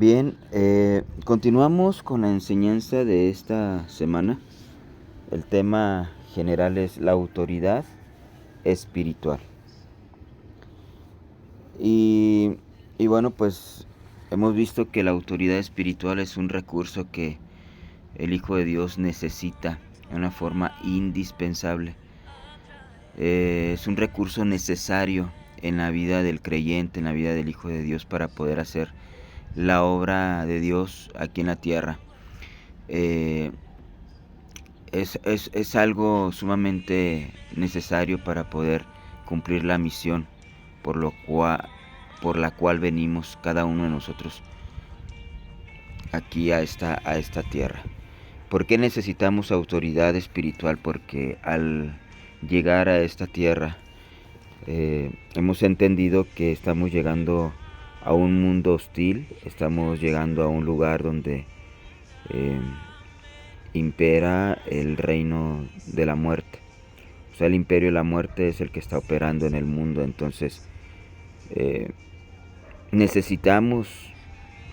Bien, continuamos con la enseñanza de esta semana. El tema general es la autoridad espiritual. Y, y bueno, pues hemos visto que la autoridad espiritual es un recurso que el Hijo de Dios necesita de una forma indispensable. Es un recurso necesario en la vida del creyente, en la vida del Hijo de Dios, para poder hacer la obra de Dios aquí en la tierra. Es algo sumamente necesario para poder cumplir la misión por la cual venimos cada uno de nosotros aquí a esta tierra. ¿Por qué necesitamos autoridad espiritual? Porque al llegar a esta tierra hemos entendido que estamos llegando a un mundo hostil, estamos llegando a un lugar donde impera el reino de la muerte. O sea, el imperio de la muerte es el que está operando en el mundo. Entonces, necesitamos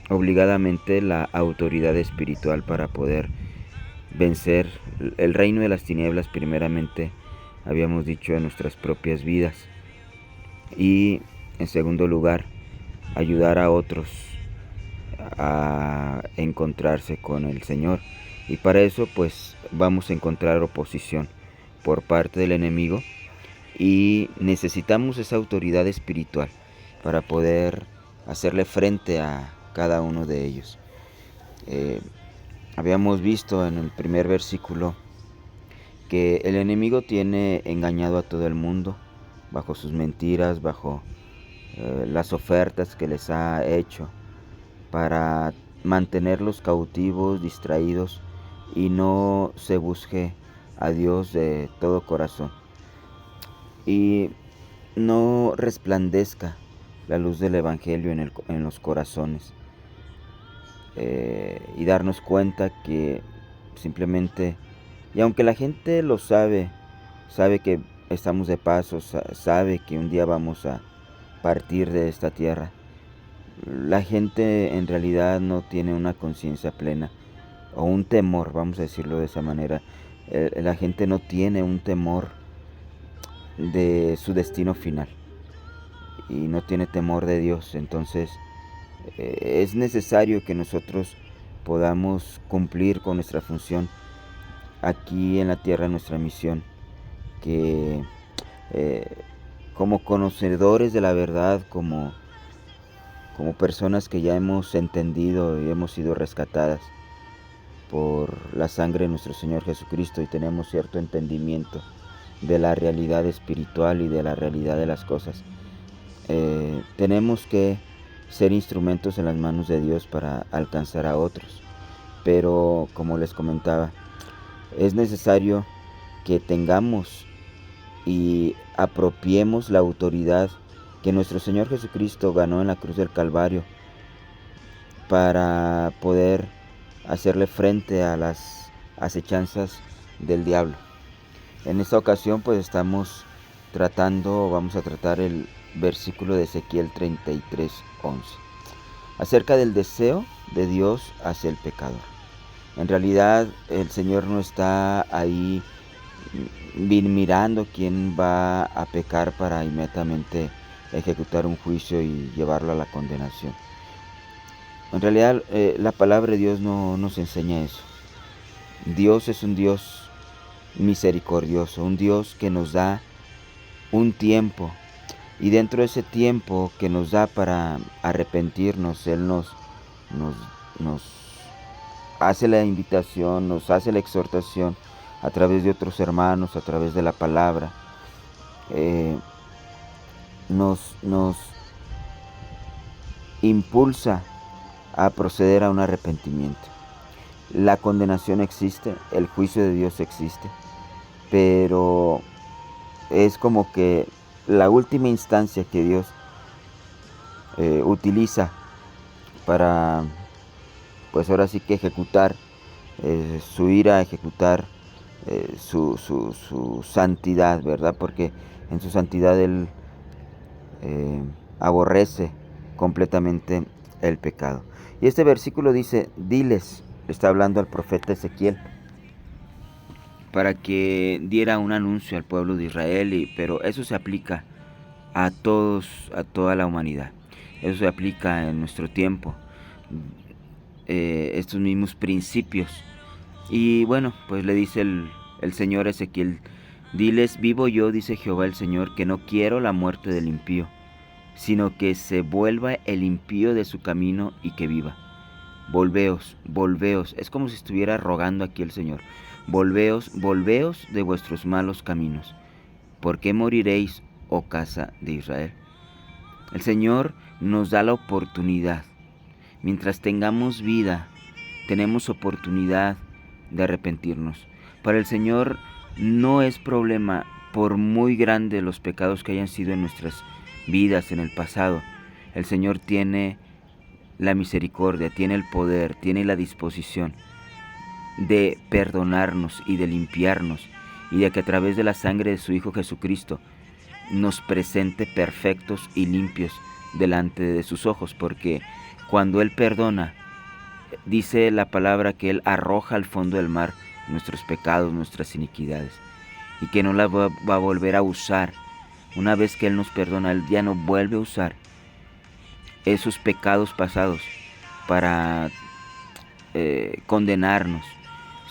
obligadamente la autoridad espiritual para poder vencer el reino de las tinieblas, primeramente, habíamos dicho, en nuestras propias vidas. Y, en segundo lugar, ayudar a otros a encontrarse con el Señor. Y para eso pues vamos a encontrar oposición por parte del enemigo y necesitamos esa autoridad espiritual para poder hacerle frente a cada uno de ellos. Habíamos visto en el primer versículo que el enemigo tiene engañado a todo el mundo bajo sus mentiras, bajo las ofertas que les ha hecho para mantenerlos cautivos, distraídos, y no se busque a Dios de todo corazón y no resplandezca la luz del Evangelio en los corazones, y darnos cuenta que simplemente, y aunque la gente lo sabe que estamos de paso, sabe que un día vamos a partir de esta tierra, la gente en realidad no tiene una conciencia plena o un temor, vamos a decirlo de esa manera. La gente no tiene un temor de su destino final y no tiene temor de Dios. Entonces es necesario que nosotros podamos cumplir con nuestra función aquí en la tierra, nuestra misión, que como conocedores de la verdad, como personas que ya hemos entendido y hemos sido rescatadas por la sangre de nuestro Señor Jesucristo y tenemos cierto entendimiento de la realidad espiritual y de la realidad de las cosas, tenemos que ser instrumentos en las manos de Dios para alcanzar a otros. Pero como les comentaba, es necesario que tengamos y apropiemos la autoridad que nuestro Señor Jesucristo ganó en la cruz del Calvario para poder hacerle frente a las acechanzas del diablo. En esta ocasión pues vamos a tratar el versículo de Ezequiel 33:11, acerca del deseo de Dios hacia el pecador. En realidad el Señor no está ahí mirando quién va a pecar para inmediatamente ejecutar un juicio y llevarlo a la condenación. En realidad la palabra de Dios no nos enseña eso. Dios es un Dios misericordioso, un Dios que nos da un tiempo, y dentro de ese tiempo que nos da para arrepentirnos, Él nos hace la invitación, nos hace la exhortación a través de otros hermanos, a través de la palabra. Nos impulsa a proceder a un arrepentimiento. La condenación existe, el juicio de Dios existe, pero es como que la última instancia que Dios utiliza para, pues ahora sí que ejecutar su ira, ejecutar su santidad, ¿verdad? Porque en su santidad Él aborrece completamente el pecado. Y este versículo dice, diles, le está hablando al profeta Ezequiel, para que diera un anuncio al pueblo de Israel, pero eso se aplica a todos, a toda la humanidad. Eso se aplica en nuestro tiempo, estos mismos principios. Y bueno, pues le dice el Señor a Ezequiel, diles, vivo yo, dice Jehová el Señor, que no quiero la muerte del impío, sino que se vuelva el impío de su camino y que viva. Volveos, volveos, es como si estuviera rogando aquí el Señor, volveos, volveos de vuestros malos caminos. ¿Por qué moriréis, oh casa de Israel? El Señor nos da la oportunidad. Mientras tengamos vida, tenemos oportunidad de arrepentirnos. Para el Señor no es problema, por muy grandes los pecados que hayan sido en nuestras vidas en el pasado. El Señor tiene la misericordia, tiene el poder, tiene la disposición de perdonarnos y de limpiarnos, y de que a través de la sangre de su Hijo Jesucristo nos presente perfectos y limpios delante de sus ojos, porque cuando Él perdona, dice la palabra que Él arroja al fondo del mar nuestros pecados, nuestras iniquidades, y que no las va a volver a usar. Una vez que Él nos perdona, Él ya no vuelve a usar esos pecados pasados para condenarnos,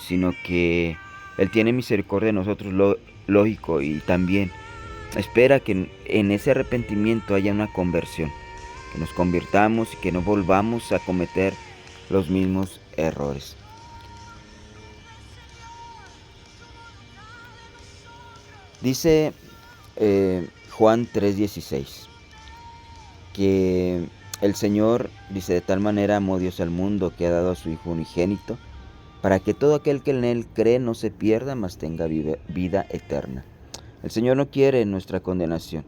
sino que Él tiene misericordia de nosotros, lógico, y también espera que en ese arrepentimiento haya una conversión, que nos convirtamos y que no volvamos a cometer los mismos errores. Dice Juan 3:16 que el Señor dice, de tal manera amó Dios al mundo que ha dado a su Hijo unigénito, para que todo aquel que en Él cree no se pierda, mas tenga vida eterna. El Señor no quiere nuestra condenación.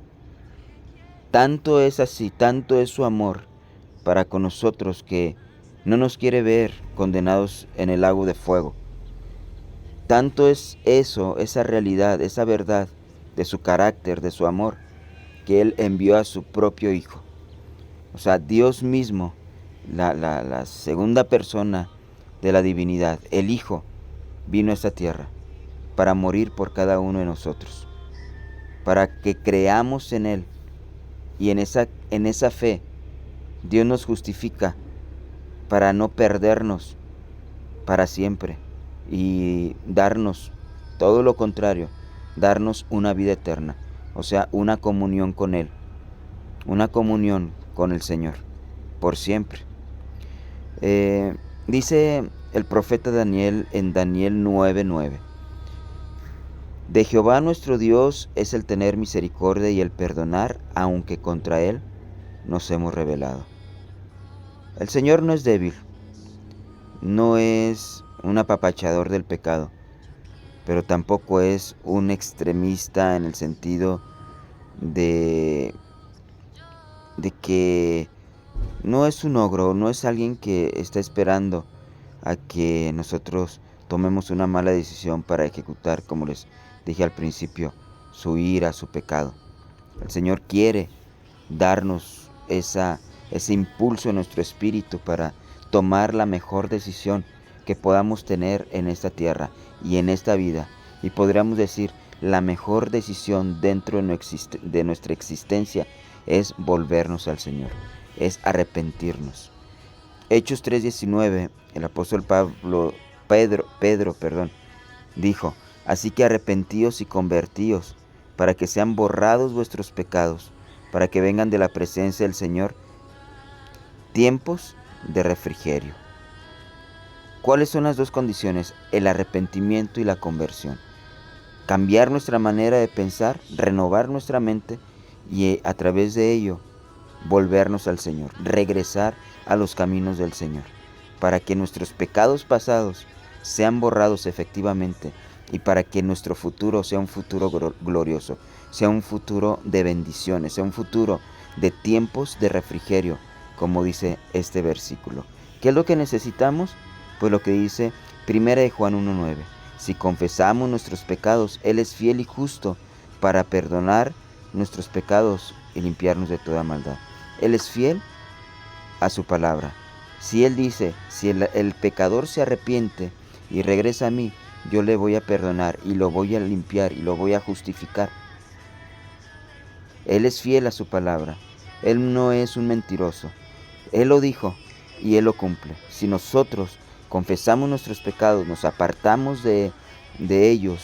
Tanto es así, tanto es su amor para con nosotros, que no nos quiere ver condenados en el lago de fuego. Tanto es eso, esa realidad, esa verdad de su carácter, de su amor, que Él envió a su propio Hijo. O sea, Dios mismo, la segunda persona de la divinidad, el Hijo, vino a esta tierra para morir por cada uno de nosotros, para que creamos en Él, y en esa fe Dios nos justifica para no perdernos para siempre y darnos todo lo contrario, darnos una vida eterna, o sea, una comunión con Él, una comunión con el Señor, por siempre. Dice el profeta Daniel en Daniel 9:9, de Jehová nuestro Dios es el tener misericordia y el perdonar, aunque contra Él nos hemos rebelado. El Señor no es débil, no es un apapachador del pecado, pero tampoco es un extremista en el sentido de que no es un ogro, no es alguien que está esperando a que nosotros tomemos una mala decisión para ejecutar, como les dije al principio, su ira, su pecado. El Señor quiere darnos ese impulso en nuestro espíritu para tomar la mejor decisión que podamos tener en esta tierra y en esta vida. Y podríamos decir, la mejor decisión dentro de nuestra existencia es volvernos al Señor, es arrepentirnos. Hechos 3:19, el apóstol Pedro, dijo, así que arrepentíos y convertíos, para que sean borrados vuestros pecados, para que vengan de la presencia del Señor tiempos de refrigerio. ¿Cuáles son las dos condiciones? El arrepentimiento y la conversión. Cambiar nuestra manera de pensar, renovar nuestra mente y a través de ello volvernos al Señor, regresar a los caminos del Señor, para que nuestros pecados pasados sean borrados efectivamente y para que nuestro futuro sea un futuro glorioso, sea un futuro de bendiciones, sea un futuro de tiempos de refrigerio, como dice este versículo. ¿Qué es lo que necesitamos? Pues lo que dice 1 Juan 1:9. Si confesamos nuestros pecados, Él es fiel y justo para perdonar nuestros pecados y limpiarnos de toda maldad. Él es fiel a su palabra. Si Él dice, si el pecador se arrepiente y regresa a mí, yo le voy a perdonar y lo voy a limpiar y lo voy a justificar. Él es fiel a su palabra. Él no es un mentiroso. Él lo dijo y Él lo cumple. Si nosotros confesamos nuestros pecados, nos apartamos de ellos,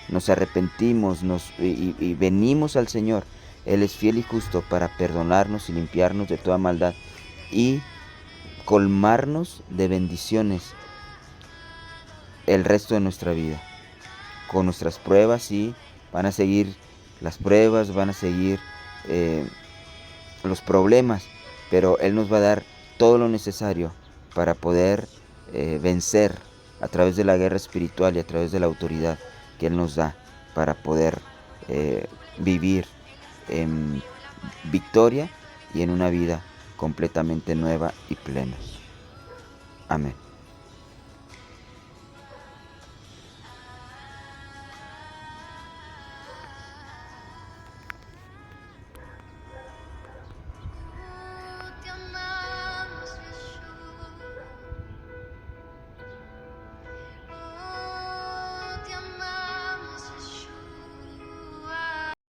nos arrepentimos y venimos al Señor, Él es fiel y justo para perdonarnos y limpiarnos de toda maldad y colmarnos de bendiciones el resto de nuestra vida. Con nuestras pruebas, sí, van a seguir las pruebas, van a seguir los problemas, pero Él nos va a dar todo lo necesario para poder vencer a través de la guerra espiritual y a través de la autoridad que Él nos da para poder vivir en victoria y en una vida completamente nueva y plena. Amén.